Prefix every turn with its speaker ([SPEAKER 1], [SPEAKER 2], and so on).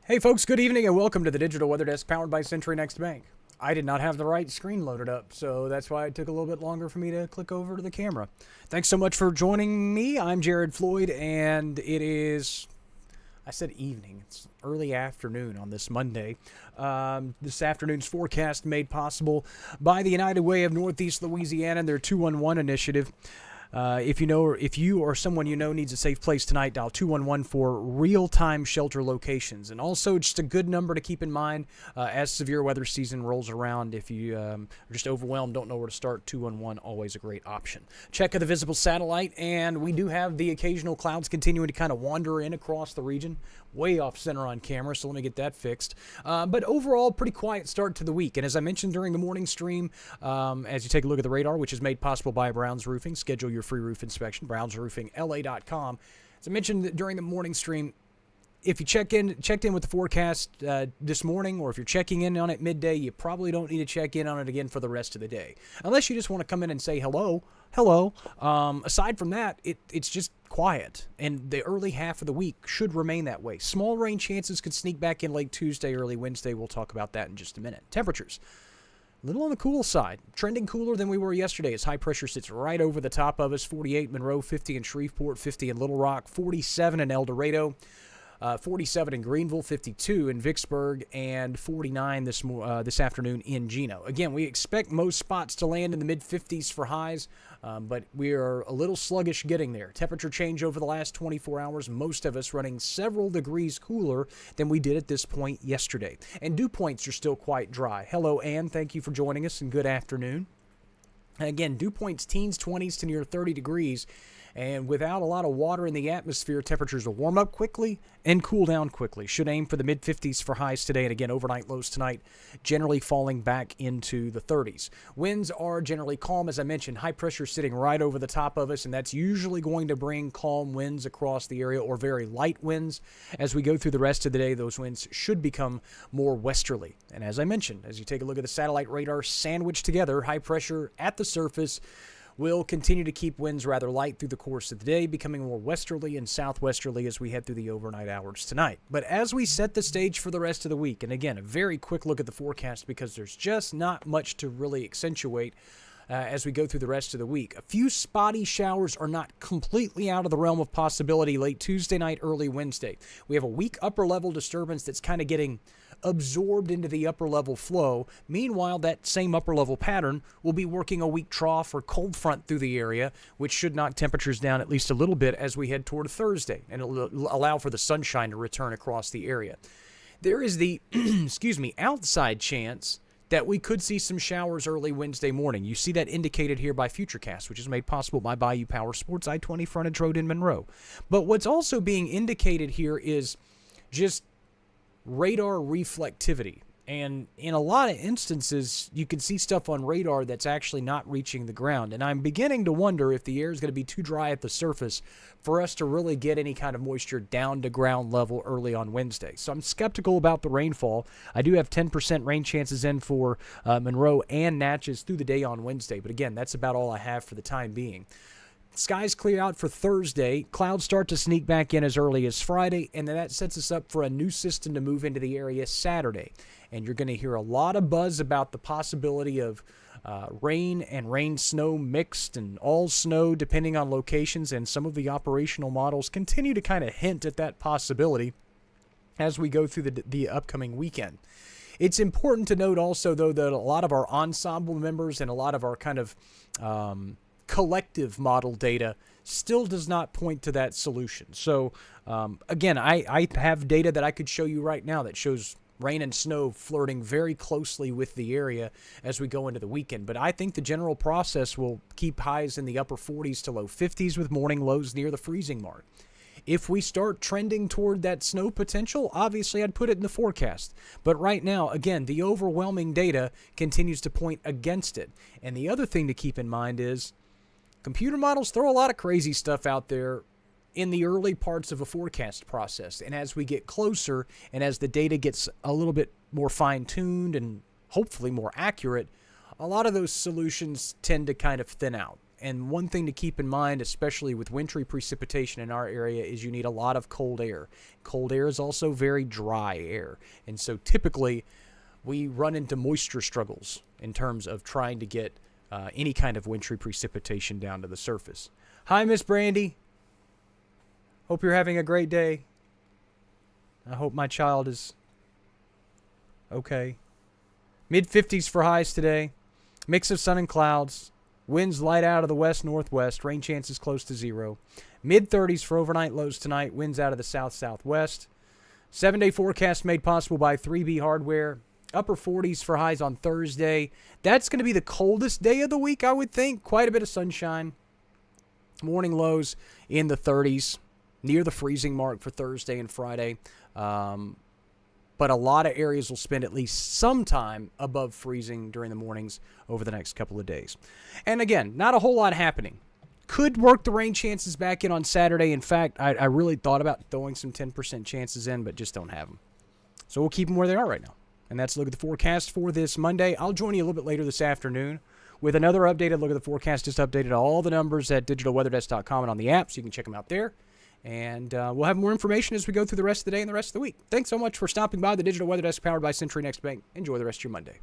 [SPEAKER 1] Hey folks, good evening and welcome to the Digital Weather Desk powered by Century Next Bank. I did not have the right screen loaded up, so that's why it took a little bit longer for me to click over to the camera. Thanks so much for joining me. I'm Jared Floyd, and it is, I said evening, it's early afternoon on this Monday. This afternoon's forecast made possible by the United Way of Northeast Louisiana and their 211 initiative. If you or someone you know needs a safe place tonight, dial 211 for real-time shelter locations. And also, just a good number to keep in mind as severe weather season rolls around. If you are just overwhelmed, don't know where to start, 211, always a great option. Check of the visible satellite, and we do have the occasional clouds continuing to kind of wander in across the region. Way off center on camera, so let me get that fixed. But overall, pretty quiet start to the week. And as I mentioned during the morning stream, as you take a look at the radar, which is made possible by Brown's Roofing, schedule your free roof inspection, brownsroofingla.com. As I mentioned during the morning stream, if you checked in with the forecast this morning, or if you're checking in on it midday, you probably don't need to check in on it again for the rest of the day. Unless you just want to come in and say hello. Aside from that, it's just quiet, and the early half of the week should remain that way. Small rain chances could sneak back in late Tuesday, early Wednesday. We'll talk about that in just a minute. Temperatures, a little on the cool side, trending cooler than we were yesterday as high pressure sits right over the top of us. 48 Monroe, 50 in Shreveport, 50 in Little Rock, 47 in El Dorado, 47 in Greenville, 52 in Vicksburg, and 49 this afternoon in Geno. Again, we expect most spots to land in the mid-50s for highs, but we are a little sluggish getting there. Temperature change over the last 24 hours, most of us running several degrees cooler than we did at this point yesterday. And dew points are still quite dry. Hello, Ann. Thank you for joining us, and good afternoon. Again, dew points teens, 20s to near 30 degrees. And without a lot of water in the atmosphere, temperatures will warm up quickly and cool down quickly. Should aim for the mid-50s for highs today. And again, overnight lows tonight generally falling back into the 30s. Winds are generally calm. As I mentioned, high pressure sitting right over the top of us, and that's usually going to bring calm winds across the area, or very light winds. As we go through the rest of the day, those winds should become more westerly. And as I mentioned, as you take a look at the satellite radar sandwiched together, high pressure at the surface will continue to keep winds rather light through the course of the day, becoming more westerly and southwesterly as we head through the overnight hours tonight. But as we set the stage for the rest of the week, and again, a very quick look at the forecast because there's just not much to really accentuate as we go through the rest of the week. A few spotty showers are not completely out of the realm of possibility late Tuesday night, early Wednesday. We have a weak upper-level disturbance that's kind of getting absorbed into the upper-level flow. Meanwhile, that same upper-level pattern will be working a weak trough or cold front through the area, which should knock temperatures down at least a little bit as we head toward Thursday, and it'll allow for the sunshine to return across the area. There is the, outside chance that we could see some showers early Wednesday morning. You see that indicated here by Futurecast, which is made possible by Bayou Power Sports, I-20 frontage road in Monroe. But what's also being indicated here is just radar reflectivity. And in a lot of instances, you can see stuff on radar that's actually not reaching the ground. And I'm beginning to wonder if the air is going to be too dry at the surface for us to really get any kind of moisture down to ground level early on Wednesday. So I'm skeptical about the rainfall. I do have 10% rain chances in for Monroe and Natchez through the day on Wednesday. But again, that's about all I have for the time being. Skies clear out for Thursday. Clouds start to sneak back in as early as Friday, and then that sets us up for a new system to move into the area Saturday. And you're going to hear a lot of buzz about the possibility of rain and rain-snow mixed and all snow depending on locations, and some of the operational models continue to kind of hint at that possibility as we go through the upcoming weekend. It's important to note also, though, that a lot of our ensemble members and a lot of our kind of collective model data still does not point to that solution. So again, I have data that I could show you right now that shows rain and snow flirting very closely with the area as we go into the weekend. But I think the general process will keep highs in the upper 40s to low 50s with morning lows near the freezing mark. If we start trending toward that snow potential, obviously I'd put it in the forecast. But right now, again, the overwhelming data continues to point against it. And the other thing to keep in mind is computer models throw a lot of crazy stuff out there in the early parts of a forecast process. And as we get closer and as the data gets a little bit more fine-tuned and hopefully more accurate, a lot of those solutions tend to kind of thin out. And one thing to keep in mind, especially with wintry precipitation in our area, is you need a lot of cold air. Cold air is also very dry air. And so typically we run into moisture struggles in terms of trying to get any kind of wintry precipitation down to the surface. Hi, Miss Brandy. Hope you're having a great day. I hope my child is okay. Mid-50s for highs today. Mix of sun and clouds. Winds light out of the west-northwest. Rain chances close to 0. Mid-30s for overnight lows tonight. Winds out of the south-southwest. 7-day forecast made possible by 3B Hardware. Upper 40s for highs on Thursday. That's going to be the coldest day of the week, I would think. Quite a bit of sunshine. Morning lows in the 30s. Near the freezing mark for Thursday and Friday. But a lot of areas will spend at least some time above freezing during the mornings over the next couple of days. And again, not a whole lot happening. Could work the rain chances back in on Saturday. In fact, I really thought about throwing some 10% chances in, but just don't have them. So we'll keep them where they are right now. And that's a look at the forecast for this Monday. I'll join you a little bit later this afternoon with another updated look at the forecast. Just updated all the numbers at digitalweatherdesk.com and on the app, so you can check them out there. And we'll have more information as we go through the rest of the day and the rest of the week. Thanks so much for stopping by the Digital Weather Desk powered by Century Next Bank. Enjoy the rest of your Monday.